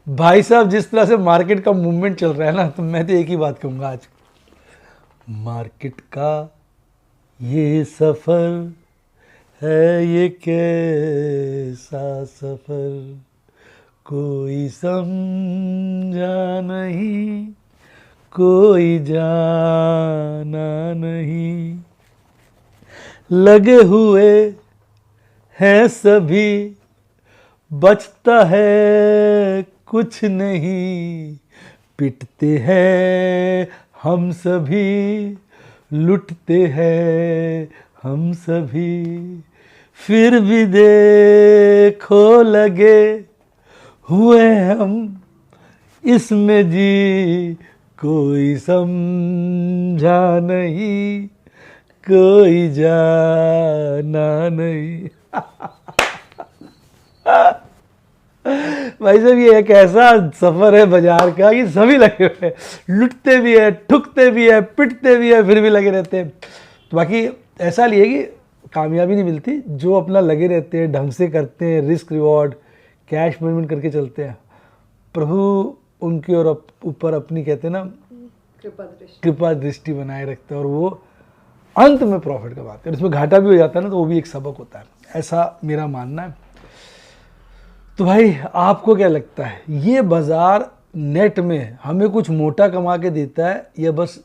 भाई साहब जिस तरह से मार्केट का मूवमेंट चल रहा है ना, तो मैं तो एक ही बात कहूँगा आज, मार्केट का ये सफ़र है ये कैसा सफ़र, कोई समझा नहीं, कोई जाना नहीं, लगे हुए हैं सभी, बचता है कुछ नहीं, पिटते हैं हम सभी, लुटते हैं हम सभी, फिर भी देखो लगे हुए हम इसमें जी, कोई समझा नहीं, कोई जाना नहीं। भाई साहब ये एक ऐसा सफर है बाजार का कि सभी लगे हुए हैं, लुटते भी है, ठुकते भी है, पिटते भी है, फिर भी लगे रहते हैं। तो बाकी ऐसा नहीं है कि कामयाबी नहीं मिलती, जो अपना लगे रहते हैं, ढंग से करते हैं, रिस्क रिवॉर्ड कैश मैनेजमेंट करके चलते हैं, प्रभु उनके और ऊपर अपनी कहते हैं ना कृपा दृष्टि बनाए रखते हैं, और वो अंत में प्रॉफिट कमाते हैं। इसमें घाटा भी हो जाता है ना, तो वो भी एक सबक होता है, ऐसा मेरा मानना है। तो भाई आपको क्या लगता है, ये बाजार नेट में हमें कुछ मोटा कमा के देता है या बस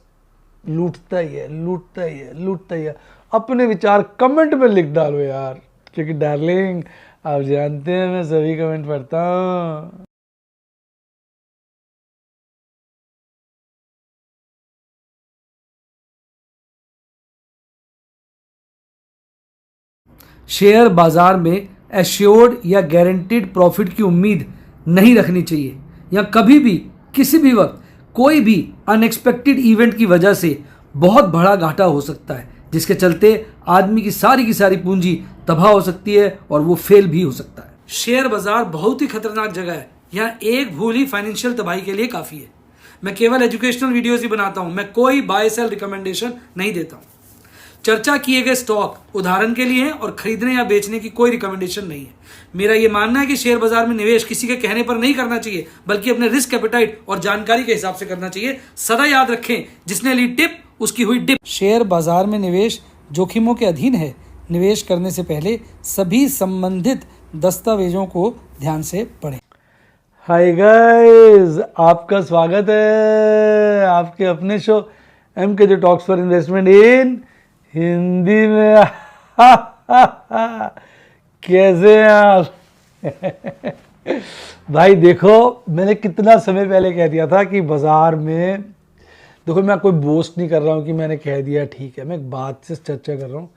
लूटता ही है, लूटता ही है, लूटता ही है? अपने विचार कमेंट में लिख डालो यार, क्योंकि डार्लिंग आप जानते हैं मैं सभी कमेंट पढ़ता हूँ। शेयर बाजार में एश्योर्ड या गारंटीड प्रॉफिट की उम्मीद नहीं रखनी चाहिए, या कभी भी किसी भी वक्त कोई भी अनएक्सपेक्टेड इवेंट की वजह से बहुत बड़ा घाटा हो सकता है, जिसके चलते आदमी की सारी पूंजी तबाह हो सकती है और वो फेल भी हो सकता है। शेयर बाजार बहुत ही खतरनाक जगह है, यहाँ एक भूल ही फाइनेंशियल तबाही के लिए काफ़ी है। मैं केवल एजुकेशनल वीडियोस ही बनाता हूँ, मैं कोई बाय सेल रिकमेंडेशन नहीं देता हूँ। चर्चा किए गए स्टॉक उदाहरण के लिए हैं और खरीदने या बेचने की कोई रिकमेंडेशन नहीं है। मेरा यह मानना है कि शेयर बाजार में निवेश किसी के कहने पर नहीं करना चाहिए, बल्कि अपने रिस्क एपेटाइट और जानकारी के हिसाब से करना चाहिए। सदा याद रखें, जिसने ली टिप उसकी हुई डिप। शेयर बाजार में निवेश जोखिमों के अधीन है। निवेश करने से पहले सभी संबंधित दस्तावेजों को ध्यान से पढ़ें। हाय गाइस, आपका स्वागत है आपके अपने show MKJ talks for investment इन हिंदी में। कैसे हैं आप? भाई देखो, मैंने कितना समय पहले कह दिया था कि बाजार में, देखो मैं कोई बोस्ट नहीं कर रहा हूँ कि मैंने कह दिया ठीक है, मैं एक बात से चर्चा कर रहा हूँ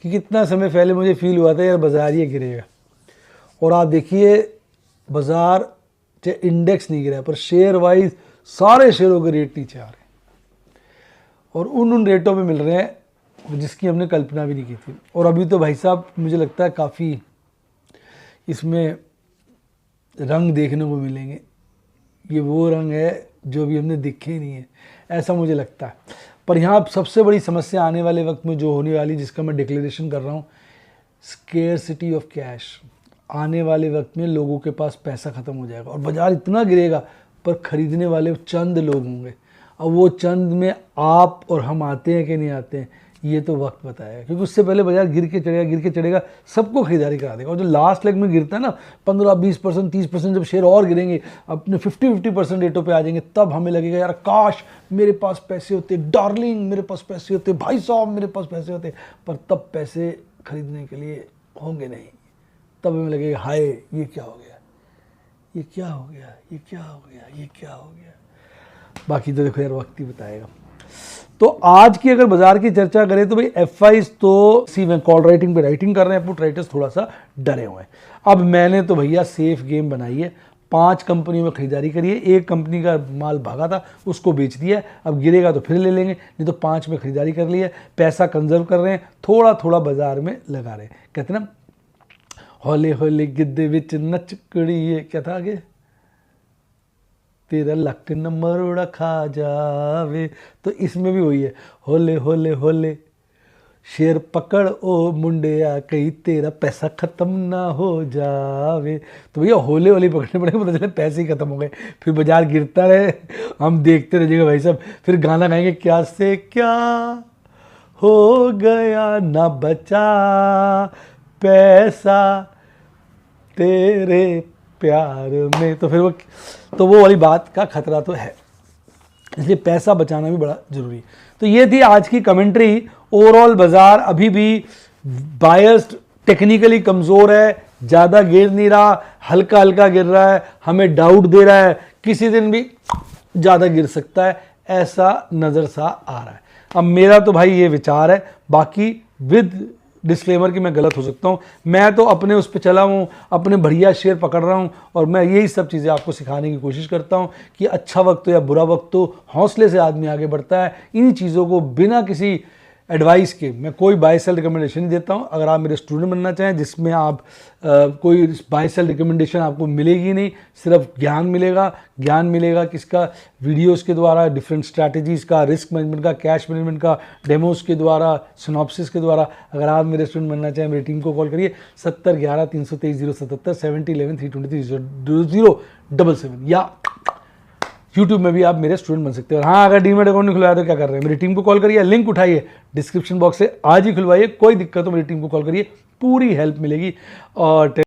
कि कितना समय पहले मुझे फील हुआ था यार बाजार ये गिरेगा, और आप देखिए बाजार चाहे इंडेक्स नहीं गिरा है, पर शेयर वाइज सारे शेयरों के रेट नीचे आ रहे हैं, और उन रेटों पे मिल रहे हैं जिसकी हमने कल्पना भी नहीं की थी। और अभी तो भाई साहब मुझे लगता है काफ़ी इसमें रंग देखने को मिलेंगे, ये वो रंग है जो भी हमने दिखे ही नहीं है, ऐसा मुझे लगता है। पर यहाँ सबसे बड़ी समस्या आने वाले वक्त में जो होने वाली, जिसका मैं डिक्लेरेशन कर रहा हूँ, स्केर्सिटी ऑफ कैश। आने वाले वक्त में लोगों के पास पैसा ख़त्म हो जाएगा और बाज़ार इतना गिरेगा, पर ख़रीदने वाले चंद लोग होंगे। अब वो चंद में आप और हम आते हैं कि नहीं आते हैं, ये तो वक्त बताएगा, क्योंकि उससे पहले बाजार गिर के चढ़ेगा, सबको खरीदारी करा देगा। और जो लास्ट लेग में गिरता है ना, 15-20%, 30%, जब शेयर और गिरेंगे, अपने 50% रेटों पे आ जाएंगे, तब हमें लगेगा यार काश मेरे पास पैसे होते, डार्लिंग मेरे पास पैसे होते, भाई साहब मेरे पास पैसे होते। पर तब पैसे खरीदने के लिए होंगे नहीं, तब हमें लगेगा हाय ये क्या हो गया, ये क्या हो गया, ये क्या हो गया, ये क्या हो गया। बाकी तो देखो यार वक्त ही बताएगा। तो आज की अगर बाजार की चर्चा करें तो भाई FIs तो सी में कॉल राइटिंग पे राइटिंग कर रहे हैं, पुट राइटर्स थोड़ा सा डरे हुए हैं। अब मैंने तो भैया सेफ गेम बनाई है, 5 कंपनियों में खरीदारी करिए, एक कंपनी का माल भागा था उसको बेच दिया, अब गिरेगा तो फिर ले लेंगे, नहीं तो 5 में खरीदारी कर ली है। पैसा कंजर्व कर रहे हैं, थोड़ा थोड़ा बाजार में लगा रहे हैं। कहते ना हौले हौले गिद्दे विच नच कुड़ी, ये क्या था आगे, तेरा लक न मरोड़ा खा जावे। तो इसमें भी वही है, होले होले होले शेयर पकड़ ओ मुंडिया कहीं तेरा पैसा खत्म ना हो जावे। तो भैया होले होले पकड़ने पड़ेंगे, पता चले पैसे ही खत्म हो गए, फिर बाजार गिरता रहे, हम देखते रह जाएंगे भाई साहब, फिर गाना गाएंगे क्या से क्या हो गया ना बचा पैसा तेरे प्यार में। तो फिर वो वाली बात का खतरा तो है, इसलिए पैसा बचाना भी बड़ा जरूरी है। तो ये थी आज की कमेंट्री। ओवरऑल बाजार अभी भी बायस्ड, टेक्निकली कमज़ोर है, ज़्यादा गिर नहीं रहा, हल्का हल्का गिर रहा है, हमें डाउट दे रहा है, किसी दिन भी ज़्यादा गिर सकता है, ऐसा नज़र सा आ रहा है। अब मेरा तो भाई ये विचार है, बाकी विद डिस्क्लेमर कि मैं गलत हो सकता हूँ। मैं तो अपने उस पर चला हूँ, अपने बढ़िया शेयर पकड़ रहा हूँ, और मैं यही सब चीज़ें आपको सिखाने की कोशिश करता हूँ कि अच्छा वक्त हो या बुरा वक्त हो, हौसले से आदमी आगे बढ़ता है। इन चीज़ों को बिना किसी एडवाइस के मैं कोई बाय सेल रिकमेंडेशन नहीं देता हूँ। अगर आप मेरे स्टूडेंट बनना चाहें जिसमें आप कोई बाय सेल रिकमेंडेशन आपको मिलेगी नहीं, सिर्फ ज्ञान मिलेगा। ज्ञान मिलेगा किसका? वीडियोस के द्वारा, डिफरेंट स्ट्रैटेजीज़ का, रिस्क मैनेजमेंट का, कैश मैनेजमेंट का, डेमोस के द्वारा, सिनॉप्सिस के द्वारा। अगर आप मेरे स्टूडेंट बनना चाहें मेरी टीम को कॉल करिए 7011-323-077, 7011-323-077, या यूट्यूब में भी आप मेरे स्टूडेंट बन सकते हैं। और हाँ, अगर डीमेट अकाउंट नहीं खुलवाया तो क्या कर रहे हैं, मेरी टीम को कॉल करिए, लिंक उठाइए डिस्क्रिप्शन बॉक्स से, आज ही खुलवाइए, कोई दिक्कत हो मेरी टीम को कॉल करिए, पूरी हेल्प मिलेगी। और